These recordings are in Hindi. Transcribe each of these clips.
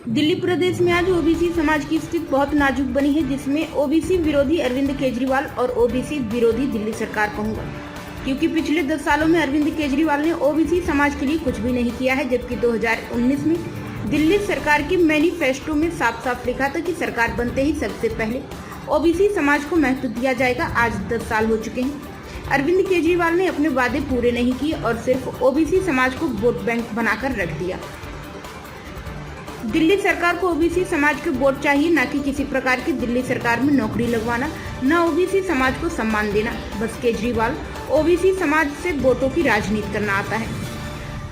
दिल्ली प्रदेश में आज ओबीसी समाज की स्थिति बहुत नाजुक बनी है, जिसमें ओबीसी विरोधी अरविंद केजरीवाल और ओबीसी विरोधी दिल्ली सरकार कहूंगा, क्योंकि पिछले 10 सालों में अरविंद केजरीवाल ने ओबीसी समाज के लिए कुछ भी नहीं किया है, जबकि 2019 में दिल्ली सरकार के मैनिफेस्टो में साफ साफ लिखा था कि सरकार बनते ही सबसे पहले ओबीसी समाज को महत्व दिया जाएगा। आज 10 साल हो चुके हैं, अरविंद केजरीवाल ने अपने वादे पूरे नहीं किए और सिर्फ ओबीसी समाज को वोट बैंक बनाकर रख दिया। दिल्ली सरकार को ओबीसी समाज के वोट चाहिए, न कि किसी प्रकार की दिल्ली सरकार में नौकरी लगवाना, न ओबीसी समाज को सम्मान देना। बस केजरीवाल ओबीसी समाज से वोटों की राजनीति करना आता है।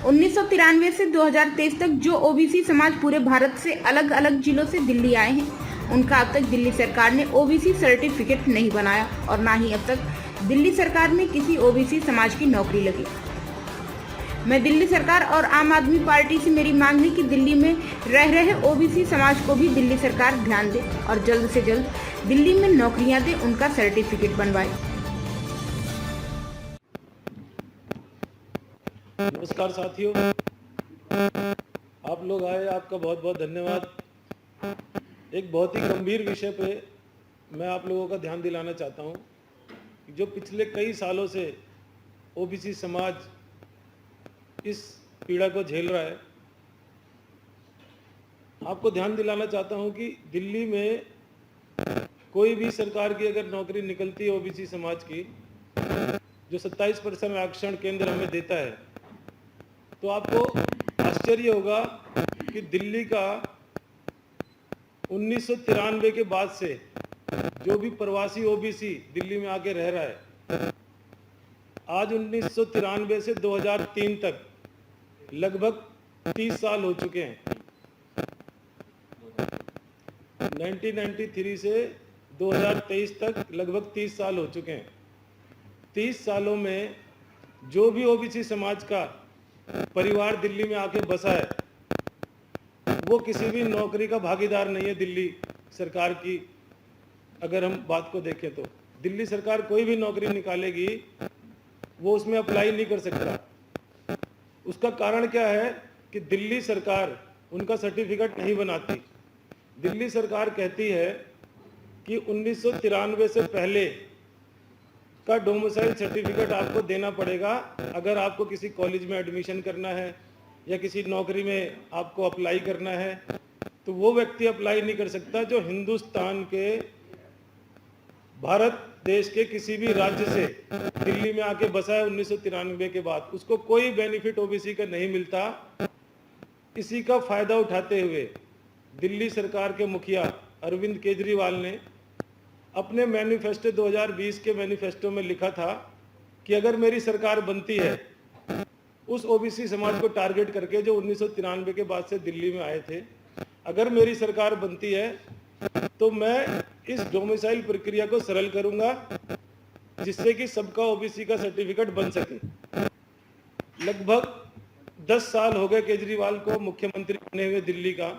1993 से 2023 तक जो ओबीसी समाज पूरे भारत से अलग अलग जिलों से दिल्ली आए हैं, उनका अब तक दिल्ली सरकार ने ओबीसी सर्टिफिकेट नहीं बनाया और न ही अब तक दिल्ली सरकार में किसी ओबीसी समाज की नौकरी लगी। मैं दिल्ली सरकार और आम आदमी पार्टी से मेरी मांग है कि दिल्ली में रह रहे ओबीसी समाज को भी दिल्ली सरकार ध्यान दे और जल्द से जल्द दिल्ली में नौकरियां दे, उनका सर्टिफिकेट बनवाए। नमस्कार साथियों, आप लोग आए, आपका बहुत बहुत धन्यवाद। एक बहुत ही गंभीर विषय पे मैं आप लोगों का ध्यान दिलाना चाहता हूँ, जो पिछले कई सालों से ओबीसी समाज इस पीड़ा को झेल रहा है। आपको ध्यान दिलाना चाहता हूं कि दिल्ली में कोई भी सरकार की अगर नौकरी निकलती है ओबीसी समाज की, जो 27% आरक्षण केंद्र हमें देता है, तो आपको आश्चर्य होगा कि दिल्ली का 1993 के बाद से जो भी प्रवासी ओबीसी दिल्ली में आके रह रहा है, आज 1993 से 2003 तक लगभग 30 साल हो चुके हैं। 1993 से 2023 तक लगभग 30 साल हो चुके हैं। 30 सालों में जो भी ओबीसी समाज का परिवार दिल्ली में आके बसा है, वो किसी भी नौकरी का भागीदार नहीं है। दिल्ली सरकार की अगर हम बात को देखें तो दिल्ली सरकार कोई भी नौकरी निकालेगी, वो उसमें अप्लाई नहीं कर सकता। उसका कारण क्या है कि दिल्ली सरकार उनका सर्टिफिकेट नहीं बनाती। दिल्ली सरकार कहती है कि 1993 से पहले का डोमिसाइल सर्टिफिकेट आपको देना पड़ेगा अगर आपको किसी कॉलेज में एडमिशन करना है या किसी नौकरी में आपको अप्लाई करना है, तो वो व्यक्ति अप्लाई नहीं कर सकता जो हिंदुस्तान के, भारत देश के किसी भी राज्य से दिल्ली में आके बसा है 1993 के बाद। उसको कोई बेनिफिट ओबीसी का नहीं मिलता। इसी का फायदा उठाते हुए दिल्ली सरकार के मुखिया अरविंद केजरीवाल ने अपने मैनिफेस्टो 2020 के मैनिफेस्टो में लिखा था कि अगर मेरी सरकार बनती है, उस ओबीसी समाज को टारगेट करके जो 1993 के बाद से दिल्ली में आए थे, अगर मेरी सरकार बनती है तो मैं इस डोमिसाइल प्रक्रिया को सरल करूंगा, जिससे कि सबका ओबीसी का सर्टिफिकेट बन सके। लगभग 10 साल हो गए केजरीवाल को मुख्यमंत्री बने हुए दिल्ली का,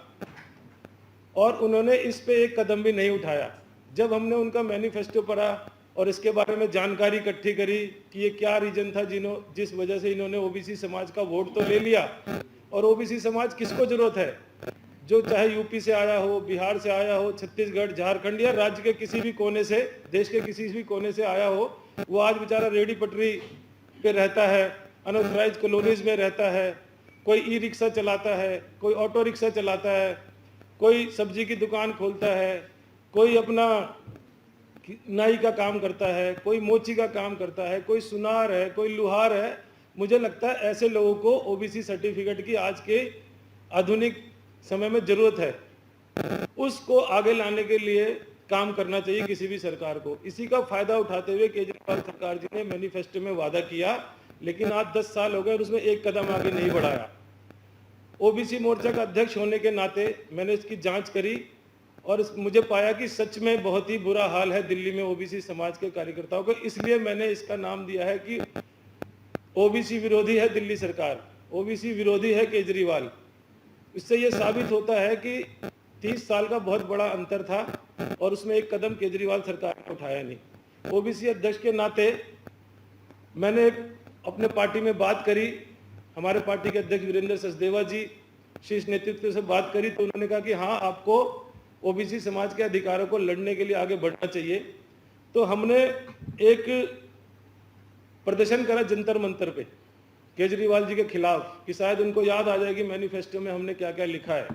और उन्होंने इस पे एक कदम भी नहीं उठाया। जब हमने उनका मैनिफेस्टो पढ़ा और इसके बारे में जानकारी इकट्ठी करी कि ये क्या रीजन था जिस वजह से इन्होंने ओबीसी समाज का वोट तो ले लिया, और ओबीसी समाज किसको जरूरत है, जो चाहे यूपी से आया हो, बिहार से आया हो, छत्तीसगढ़, झारखंड या राज्य के किसी भी कोने से, देश के किसी भी कोने से आया हो, वो आज बेचारा रेडी पटरी पे रहता है, अनऑथराइज कॉलोनीज में रहता है, कोई ई रिक्शा चलाता है, कोई ऑटो रिक्शा चलाता है, कोई सब्जी की दुकान खोलता है, कोई अपना नाई का काम करता है, कोई मोची का काम करता है, कोई सुनार है, कोई लुहार है। मुझे लगता है ऐसे लोगों को ओबीसी सर्टिफिकेट की आज के आधुनिक समय में जरूरत है। उसको आगे लाने के लिए काम करना चाहिए किसी भी सरकार को। इसी का फायदा उठाते हुए केजरीवाल सरकार जी ने मैनिफेस्टो में वादा किया, लेकिन आज 10 साल हो गए और उसमें एक कदम आगे नहीं बढ़ाया। ओबीसी मोर्चा का अध्यक्ष होने के नाते मैंने इसकी जांच करी और मुझे पाया कि सच में बहुत ही बुरा हाल है दिल्ली में ओबीसी समाज के कार्यकर्ताओं को। इसलिए मैंने इसका नाम दिया है कि ओबीसी विरोधी है दिल्ली सरकार, ओबीसी विरोधी है केजरीवाल। इससे यह साबित होता है कि 30 साल का बहुत बड़ा अंतर था और उसमें एक कदम केजरीवाल सरकार ने उठाया नहीं। ओबीसी अध्यक्ष के नाते मैंने अपने पार्टी में बात करी, हमारे पार्टी के अध्यक्ष वीरेंद्र सचदेवा जी शीर्ष नेतृत्व से बात करी तो उन्होंने कहा कि हाँ, आपको ओबीसी समाज के अधिकारों को लड़ने के लिए आगे बढ़ना चाहिए। तो हमने एक प्रदर्शन करा जंतर मंतर पे केजरीवाल जी के खिलाफ, कि शायद उनको याद आ जाएगी मैनिफेस्टो में हमने क्या क्या लिखा है।